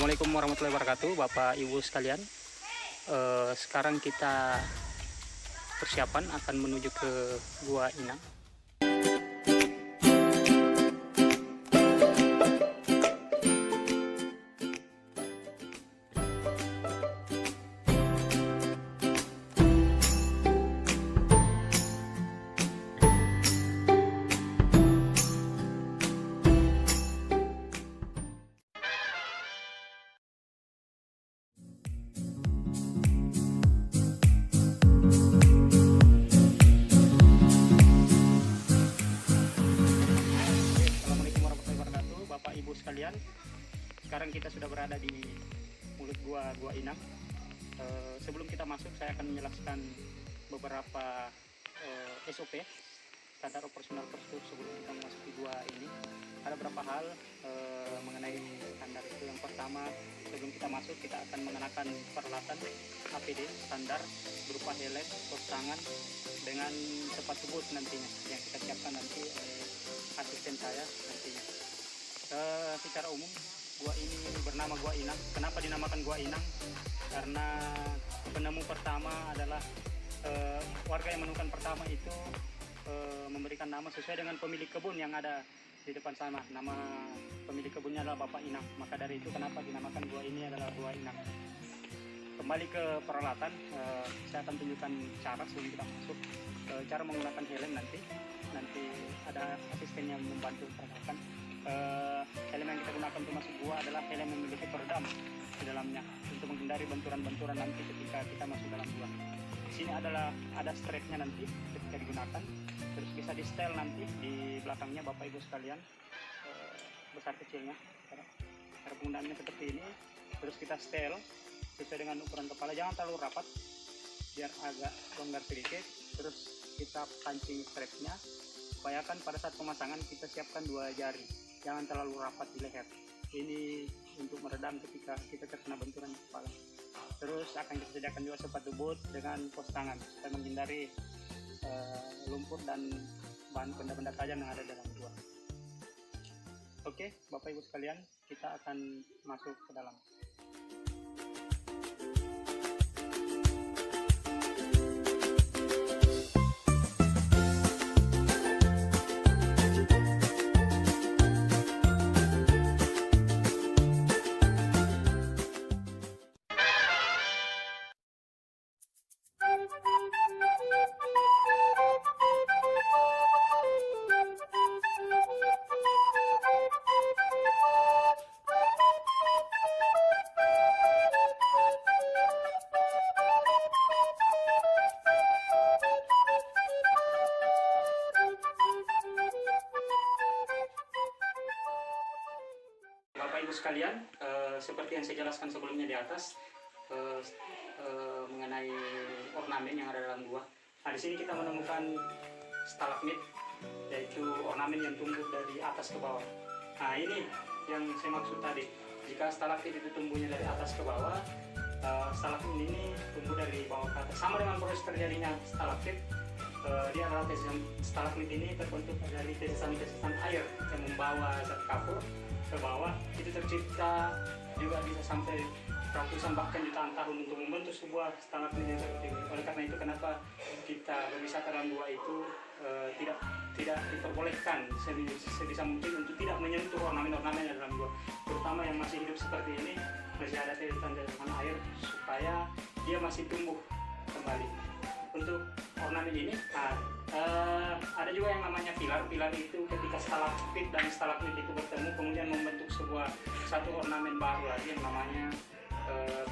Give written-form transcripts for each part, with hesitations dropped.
Assalamualaikum warahmatullahi wabarakatuh, Bapak Ibu sekalian. Sekarang kita persiapan akan menuju ke Gua Inang. Sekalian, sekarang kita sudah berada di mulut gua Inang. Sebelum kita masuk, saya akan menjelaskan beberapa SOP, standar operasional prosedur, sebelum kita memasuki gua ini. Ada beberapa hal mengenai standar itu. Yang pertama, sebelum kita masuk, kita akan mengenakan peralatan APD standar berupa helm, tos tangan, dengan sepatu boot nantinya yang kita siapkan nanti oleh asisten saya nantinya. Secara umum, gua ini bernama Gua Inang. Kenapa dinamakan Gua Inang? Karena penemu pertama adalah warga yang menemukan pertama itu memberikan nama sesuai dengan pemilik kebun yang ada di depan sana. Nama pemilik kebunnya adalah Bapak Inang. Maka dari itu kenapa dinamakan gua ini adalah Gua Inang. Kembali ke peralatan, saya akan tunjukkan cara sebelum kita masuk. Cara menggunakan helm nanti ada asisten yang membantu pergerakan. Helm yang kita gunakan untuk masuk gua adalah helm yang memiliki peredam di dalamnya untuk menghindari benturan-benturan nanti ketika kita masuk dalam gua. Di sini ada strapnya nanti ketika digunakan, terus bisa di setel nanti di belakangnya Bapak Ibu sekalian, besar kecilnya. Cara penggunaannya seperti ini, terus kita setel sesuai dengan ukuran kepala, jangan terlalu rapat biar agak longgar sedikit. Terus kita pancing strapnya, upayakan pada saat pemasangan kita siapkan 2 jari, jangan terlalu rapat di leher. Ini untuk meredam ketika kita terkena benturan di kepala. Terus akan kita sediakan juga sepatu boot dengan pos tangan supaya menghindari lumpur dan benda-benda tajam yang ada dalam gua. Oke, Bapak Ibu sekalian, kita akan masuk ke dalam. Bapak Ibu sekalian, seperti yang saya jelaskan sebelumnya di atas mengenai ornamen yang ada dalam gua. Nah, di sini kita menemukan stalagmit, yaitu ornamen yang tumbuh dari atas ke bawah. Nah, ini yang saya maksud tadi. Jika stalagmit itu tumbuhnya dari atas ke bawah, stalagmit ini tumbuh dari bawah ke atas. Sama dengan proses terjadinya stalaktit, dia adalah stalagmit ini terbentuk dari tetesan-tetesan air yang membawa zat kapur ke bawah. Itu tercipta juga bisa sampai ratusan bahkan jutaan tahun untuk membentuk sebuah stalagmit yang seperti ini. Oleh karena itu kenapa kita berwisata dalam gua itu tidak diperbolehkan sebisa mungkin untuk tidak menyentuh ornamen-ornamen dalam gua, terutama yang masih hidup seperti ini, masih ada tetesan-tetesan air, supaya dia masih tumbuh kembali. Untuk ornamen ini ada juga yang namanya pilar. Pilar itu ketika stalaktit dan stalagmit itu bertemu kemudian membentuk satu ornamen baru lagi yang namanya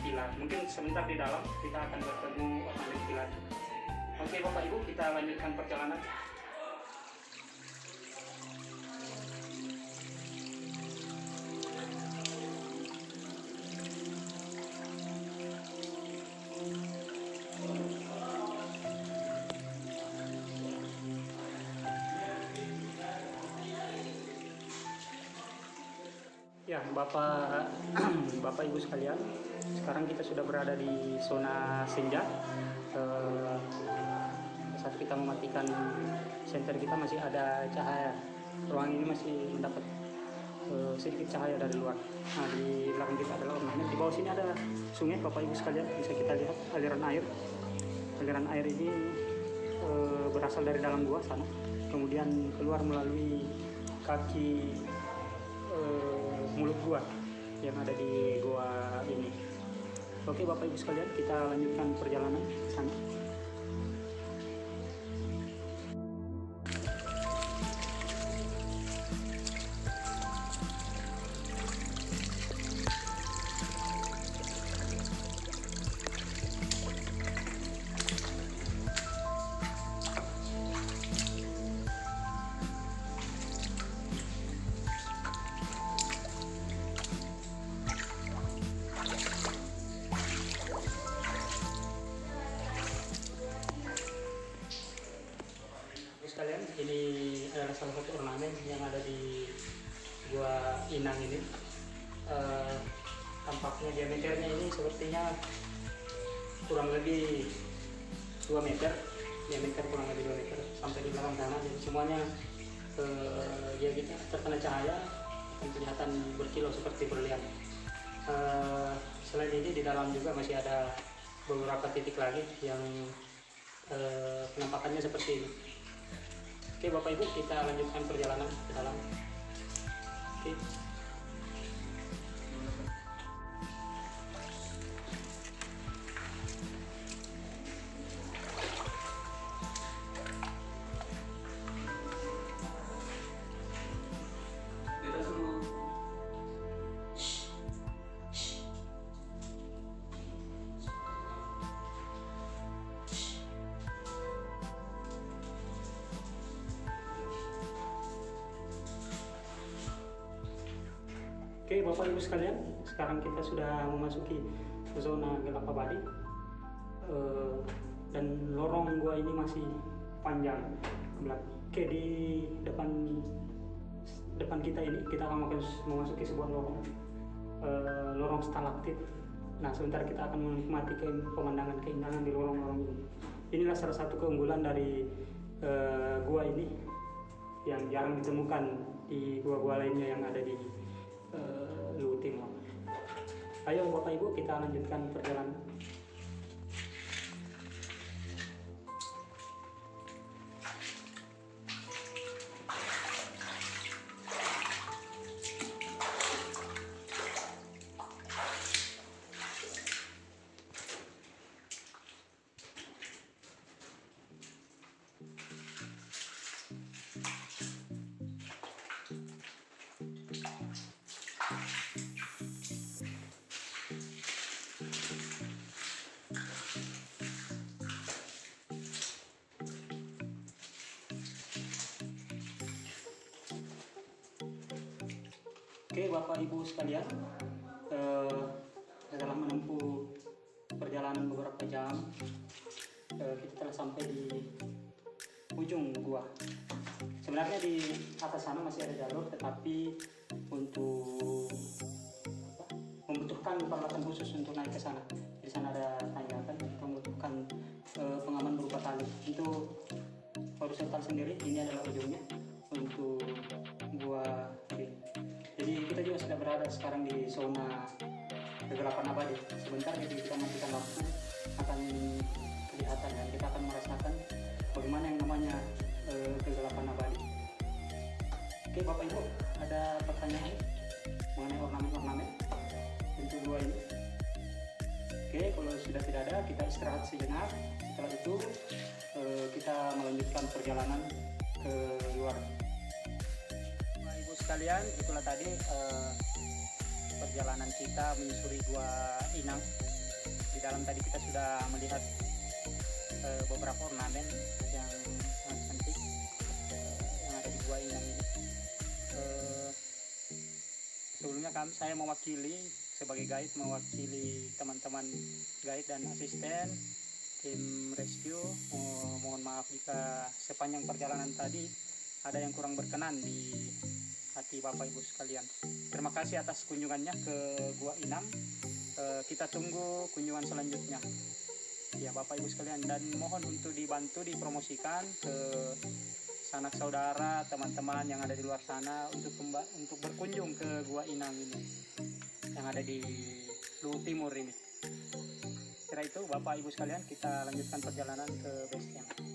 pilar. Mungkin sebentar di dalam kita akan bertemu ornamen pilar. Oke Bapak Ibu, kita lanjutkan perjalanan. Ya, Bapak Ibu sekalian, sekarang kita sudah berada di zona senja. Saat kita mematikan senter kita masih ada cahaya. Ruang ini masih mendapat sedikit cahaya dari luar. Nah, di belakang kita adalah ornamen. Di bawah sini ada sungai, Bapak Ibu sekalian, bisa kita lihat aliran air. Aliran air ini berasal dari dalam gua sana, kemudian keluar melalui kaki mulut gua yang ada di gua ini. Oke Bapak Ibu sekalian, kita lanjutkan perjalanan ke sana. Sekalian, ini adalah salah satu ornamen yang ada di Gua Inang ini. Tampaknya diameternya ini sepertinya kurang lebih 2 meter, diameter kurang lebih 2 meter sampai di belakang sana. Jadi semuanya ya kita terkena cahaya akan kelihatan berkilau seperti berlian. Selain ini di dalam juga masih ada beberapa titik lagi yang penampakannya seperti ini. Oke Bapak Ibu, kita lanjutkan perjalanan ke dalam. Oke. Oke Bapak Ibu sekalian, sekarang kita sudah memasuki zona gelap abadi, dan lorong gua ini masih panjang. Oke, di depan kita ini kita akan memasuki sebuah lorong stalaktit. Nah, sebentar kita akan menikmati pemandangan keindahan di lorong-lorong ini. Inilah salah satu keunggulan dari gua ini yang jarang ditemukan di gua-gua lainnya yang ada di Luwu Timur. Ayo Bapak Ibu, kita lanjutkan perjalanan. Oke Bapak Ibu sekalian, setelah menempuh perjalanan beberapa jam, kita telah sampai di ujung gua. Sebenarnya di atas sana masih ada jalur, tetapi untuk membutuhkan peralatan khusus untuk naik ke sana. Di sana ada tanjakan, kita membutuhkan pengaman berupa tali. Untuk horizontal sendiri, ini adalah ujungnya untuk gua ini. Jadi kita juga sudah berada sekarang di zona kegelapan abadi. Sebentar jadi kita matikan lampu akan kelihatan dan kita akan merasakan bagaimana yang namanya kegelapan abadi. Oke Bapak Ibu, ada pertanyaan mengenai ornamen-ornamen untuk gua ini? Oke, kalau sudah tidak ada, kita istirahat sejenak. Setelah itu kita melanjutkan perjalanan ke luar. Bapak Ibu sekalian, itulah tadi perjalanan kita menyusuri Gua Inang. Di dalam tadi kita sudah melihat beberapa ornamen yang sangat cantik yang ada di Gua Inang ini. Sebelumnya saya mewakili sebagai guide, mewakili teman-teman guide dan asisten tim rescue. Mohon maaf jika sepanjang perjalanan tadi ada yang kurang berkenan di hati Bapak Ibu sekalian. Terima kasih atas kunjungannya ke Gua Inang. Kita tunggu kunjungan selanjutnya ya Bapak Ibu sekalian, dan mohon untuk dibantu dipromosikan ke sanak saudara, teman-teman yang ada di luar sana untuk berkunjung ke Gua Inang ini yang ada di Luwu Timur ini. Setelah itu Bapak Ibu sekalian, kita lanjutkan perjalanan ke base camp.